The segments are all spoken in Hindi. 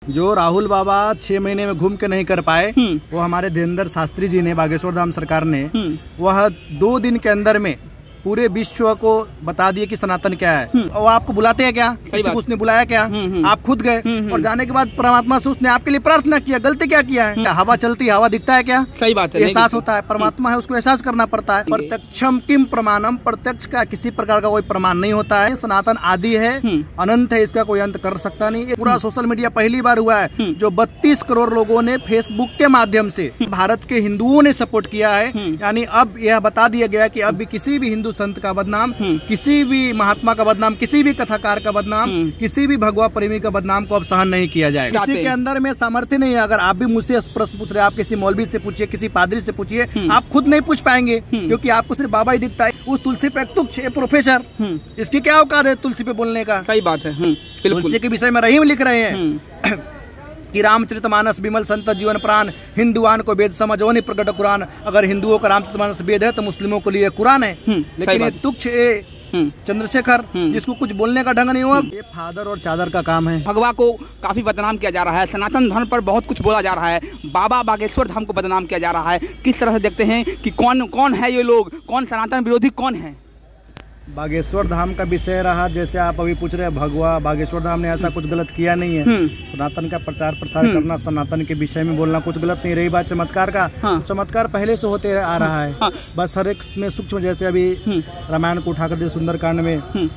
जो राहुल बाबा 6 महीने में घूम के नहीं कर पाए, वो हमारे देवेंद्र शास्त्री जी ने, बागेश्वर धाम सरकार ने, वह 2 दिन के अंदर में पूरे विश्व को बता दिए कि सनातन क्या है। और आपको बुलाते हैं क्या? किसी को उसने बुलाया क्या? आप खुद गए और जाने के बाद परमात्मा से उसने आपके लिए प्रार्थना किया। गलती क्या किया है? हवा चलती, हवा दिखता है क्या? सही बात है, एहसास होता है। परमात्मा है, उसको एहसास करना पड़ता है। प्रत्यक्षम किम प्रमाणम, प्रत्यक्ष का किसी प्रकार का कोई प्रमाण नहीं होता है। सनातन आदि है, अनंत है, इसका कोई अंत कर सकता नहीं। पूरा सोशल मीडिया पहली बार हुआ है जो 32 करोड़ लोगों ने फेसबुक के माध्यम से भारत के हिंदुओं ने सपोर्ट किया है। यानी अब यह बता दिया गया कि अब भी किसी भी हिंदू संत का बदनाम, किसी भी महात्मा का बदनाम, किसी भी कथाकार का बदनाम, किसी भी भगवा प्रेमी का बदनाम को अब सहन नहीं किया जाएगा। किसी के अंदर में सामर्थ्य नहीं है। अगर आप भी मुझसे प्रश्न पूछ रहे हैं, आप किसी मौलवी से पूछिए, किसी पादरी से पूछिए, आप खुद नहीं पूछ पाएंगे, क्योंकि आपको सिर्फ बाबा ही दिखता है। उस तुलसी पे तुच्छ प्रोफेसर, इसकी क्या औकात है तुलसी पे बोलने का? सही बात है। तुलसी के विषय में रहीम लिख रहे हैं कि रामचरितमानस विमल संत जीवन प्राण, हिंदुआन को वेद समझोनि प्रकट कुरान। अगर हिंदुओं का रामचरितमानस वेद है तो मुस्लिमों के लिए कुरान है। लेकिन ये तुच्छ चंद्रशेखर, जिसको कुछ बोलने का ढंग नहीं हुआ, ये फादर और चादर का काम है। भगवा को काफी बदनाम किया जा रहा है, सनातन धर्म पर बहुत कुछ बोला जा रहा है, बाबा बागेश्वर धाम को बदनाम किया जा रहा है। किस तरह से देखते हैं कि कौन है ये लोग, कौन सनातन विरोधी कौन है? बागेश्वर धाम का विषय रहा, जैसे आप अभी पूछ रहे हैं, भगवा बागेश्वर धाम ने ऐसा कुछ गलत किया नहीं है। सनातन का प्रचार प्रसार करना, सनातन के विषय में बोलना कुछ गलत नहीं। रही बात चमत्कार का, चमत्कार पहले से होते आ रहा है। बस हर एक में सूक्ष्म, जैसे अभी रामायण को उठाकर दे, सुंदरकांड में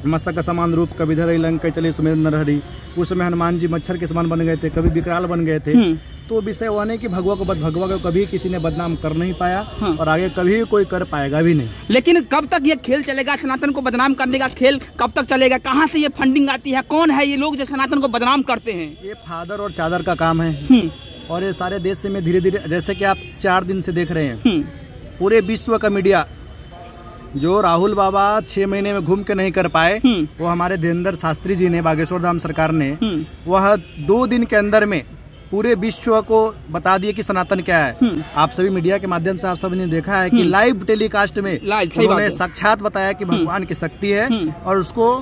मत्स्य का समान रूप कभी धरई लंका चले सुमेध नरहरि, उस समय हनुमान जी मच्छर के समान बन गए थे, कभी विकराल बन गए थे। तो विषय हुआ नहीं कि भगवा को कभी किसी ने बदनाम कर नहीं पाया और आगे कभी कोई कर पाएगा भी नहीं। लेकिन कब तक ये खेल चलेगा? सनातन को बदनाम करने का खेल कब तक चलेगा? कहाँ से ये फंडिंग आती है? कौन है ये लोग जो सनातन को बदनाम करते हैं? ये फादर और चादर का काम है। और ये सारे देश से में धीरे धीरे, जैसे कि आप 4 दिन से देख रहे हैं, पूरे विश्व का मीडिया, जो राहुल बाबा 6 महीने में घूम के नहीं कर पाए, वो हमारे देवेंद्र शास्त्री जी ने, बागेश्वर धाम सरकार ने, वह 2 दिन के अंदर में पूरे विश्व को बता दिए कि सनातन क्या है। आप सभी मीडिया के माध्यम से आप सभी ने देखा है कि लाइव टेलीकास्ट में उन्होंने साक्षात बताया कि भगवान की शक्ति है और उसको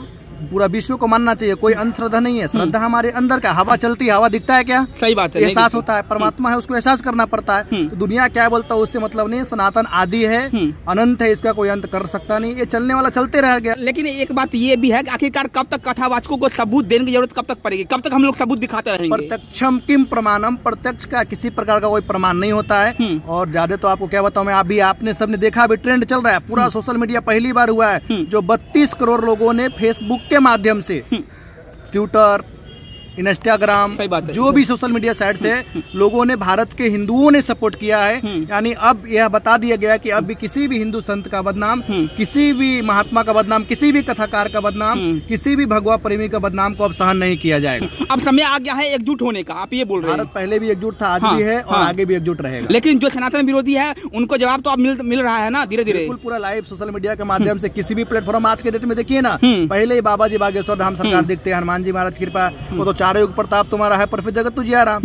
पूरा विश्व को मानना चाहिए। कोई अंधश्रद्धा नहीं है, श्रद्धा हमारे अंदर का। हवा चलती, हवा दिखता है क्या? सही बात है, एहसास होता है। परमात्मा है, उसको एहसास करना पड़ता है। तो दुनिया क्या बोलता है उससे मतलब नहीं। सनातन आदि है, अनंत है, इसका कोई अंत कर सकता नहीं। ये चलने वाला चलते रह गया। लेकिन एक बात ये भी है कि आखिरकार कब तक कथावाचकों को सबूत देने की जरूरत कब तक पड़ेगी? कब तक हम लोग सबूत दिखाते रहेंगे? प्रत्यक्षम किम प्रमाणम, प्रत्यक्ष का किसी प्रकार का कोई प्रमाण नहीं होता है। और ज्यादा तो आपको क्या बताऊं मैं, अभी आपने सबने देखा, अभी ट्रेंड चल रहा है। पूरा सोशल मीडिया पहली बार हुआ है जो 32 करोड़ लोगों ने फेसबुक के माध्यम से, ट्विटर, इंस्टाग्राम, जो भी सोशल मीडिया साइट से लोगों ने, भारत के हिंदुओं ने सपोर्ट किया है। यानी अब यह बता दिया गया कि अब भी किसी भी हिंदू संत का बदनाम, किसी भी महात्मा का बदनाम, किसी भी कथाकार का बदनाम, किसी भी भगवा प्रेमी का बदनाम को अब सहन नहीं किया जाएगा। अब समय आ गया है एकजुट होने का, आप ये बोल रहे हैं। भारत पहले भी एकजुट था, आज भी है और आगे भी एकजुट रहेगा। लेकिन जो सनातन विरोधी है उनको जवाब तो अब मिल रहा है ना, धीरे धीरे। पूरा लाइव सोशल मीडिया के माध्यम से, किसी भी प्लेटफॉर्म आज के डेट में देखिए ना, पहले ही बाबा जी बागेश्वर धाम सरकार दिखते हैं, हनुमान जी महाराज कृपा, वो तो चारों युग प्रताप तुम्हारा है, पर फिर जगत तुझे आ रहा,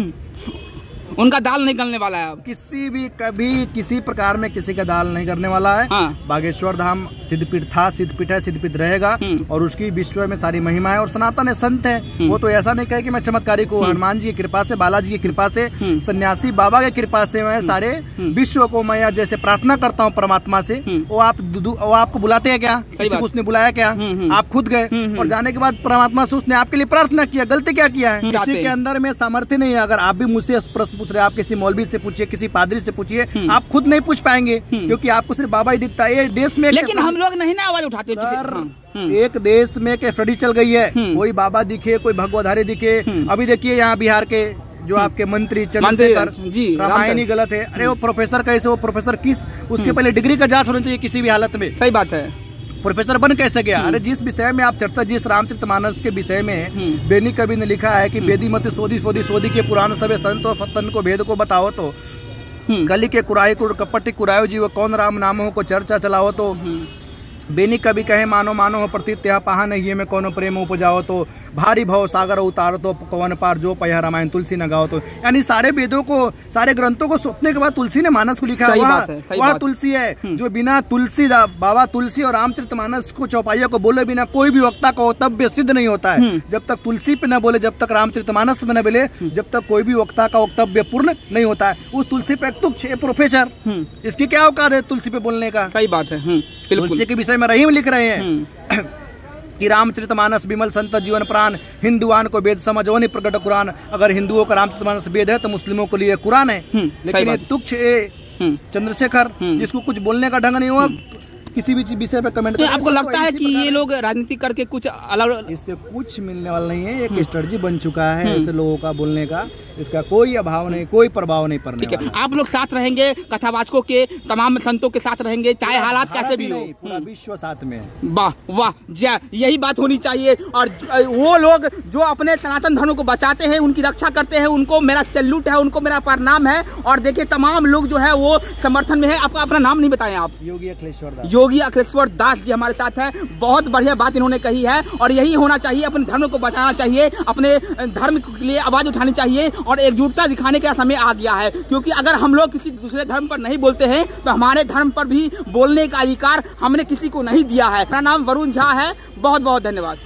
उनका दाल नहीं गलने वाला है। अब किसी भी कभी किसी प्रकार में किसी का दाल नहीं करने वाला है। बागेश्वर धाम सिद्धपीठ था, सिद्धपीठ है, सिद्धपीठ रहेगा और उसकी विश्व में सारी महिमा है। और सनातन है, संत है, वो तो ऐसा नहीं कहे कि मैं चमत्कारी को, हनुमान जी की कृपा से, बालाजी की कृपा से, सन्यासी बाबा की कृपा से मैं सारे विश्व को मैं जैसे प्रार्थना करता हूँ परमात्मा से। वो आपको बुलाते हैं क्या? किसी को उसने बुलाया क्या? आप खुद गए और जाने के बाद परमात्मा से उसने आपके लिए प्रार्थना किया। गलती क्या किया है? किसी के अंदर में सामर्थ्य नहीं है। अगर आप भी मुझसे प्रश्न पूछ रहे हैं, आप किसी मौलवी से पूछिए, किसी पादरी से पूछिए, आप खुद नहीं पूछ पाएंगे, क्योंकि आपको सिर्फ बाबा ही दिखता है। ये देश में, लेकिन हम लोग नहीं ना आवाज उठाते। एक देश में एक स्टडी चल गई है, कोई बाबा दिखे, कोई भगवाधारी दिखे। अभी देखिए यहाँ बिहार के जो आपके मंत्री चंद्रशेखर जी, रामायण ही गलत है। अरे वो प्रोफेसर कैसे, वो प्रोफेसर किस, उसके पहले डिग्री का जांच होना चाहिए किसी भी हालत में। सही बात है। प्रोफेसर बन कैसे गया? अरे जिस विषय में आप चर्चा, जिस रामचरितमानस के विषय में बेनी कवि ने लिखा है कि बेदी मत सोधी सोधी सोधी के पुराण सबे संत और फतन को भेद को बताओ, तो कली के कुराई कुर कपटी कुरायो जीव कौन राम नामों को चर्चा चलाओ, तो बेनी कवि कहे मानो मानो हो प्रतीत त्यह पहा नहीं में कोनो प्रेम उपजाओ तो भारी भव सागर उतारो तो कवन पार जो पया रामायण तुलसी न गाओ तो। यानी सारे वेदों को, सारे ग्रंथों को सोचने के बाद तुलसी ने मानस को लिखा। वह तुलसी है जो बिना तुलसी, बाबा तुलसी और रामचरितमानस को चौपाइयों को बोले बिना कोई भी वक्ता का वक्तव्य सिद्ध नहीं होता है। जब तक तुलसी पे न बोले, जब तक रामचरितमानस में न बोले, जब तक कोई भी वक्ता का वक्तव्य पूर्ण नहीं होता है। उस तुलसी पे तुच्छ प्रोफेसर, इसकी क्या औकात है तुलसी पे बोलने का? सही बात है। तुलसी के विषय में रहीम लिख रहे हैं कि रामचरितमानस विमल संत जीवन प्राण, हिंदुआन को वेद समझो नहीं प्रकट कुरान। अगर हिंदुओं का रामचरितमानस वेद है तो मुस्लिमों के लिए कुरान है। लेकिन ये तुच्छ चंद्रशेखर, जिसको कुछ बोलने का ढंग नहीं हुआ, किसी भी विषय पे कमेंट। आपको लगता है कि ये लोग राजनीति करके कुछ अलग, इससे कुछ मिलने वाला नहीं है। एक स्ट्रेटजी बन चुका है ऐसे लोगों का बोलने का, इसका कोई अभाव नहीं, कोई प्रभाव नहीं पड़ने वाला। ठीक है, आप लोग साथ रहेंगे, कथावाचकों के तमाम संतों के साथ रहेंगे, चाहे हालात कैसे भी हो। पूरा विश्व साथ में। वाह वाह, यही बात होनी चाहिए। और वो लोग जो अपने सनातन धर्म को बचाते हैं, उनकी रक्षा करते हैं, उनको मेरा सैल्यूट है, उनको मेरा प्रणाम है। और देखिए तमाम लोग जो है वो समर्थन में है। आपका अपना नाम नहीं बताएं आप? योगी अखिलेश्वर दास। योगी अखिलेश्वर दास जी हमारे साथ हैं। बहुत बढ़िया बात इन्होंने कही है और यही होना चाहिए। अपने धर्म को बचाना चाहिए, अपने धर्म के लिए आवाज उठानी चाहिए और एकजुटता दिखाने का समय आ गया है। क्योंकि अगर हम लोग किसी दूसरे धर्म पर नहीं बोलते हैं तो हमारे धर्म पर भी बोलने का अधिकार हमने किसी को नहीं दिया है। मेरा नाम वरुण झा है। बहुत बहुत धन्यवाद।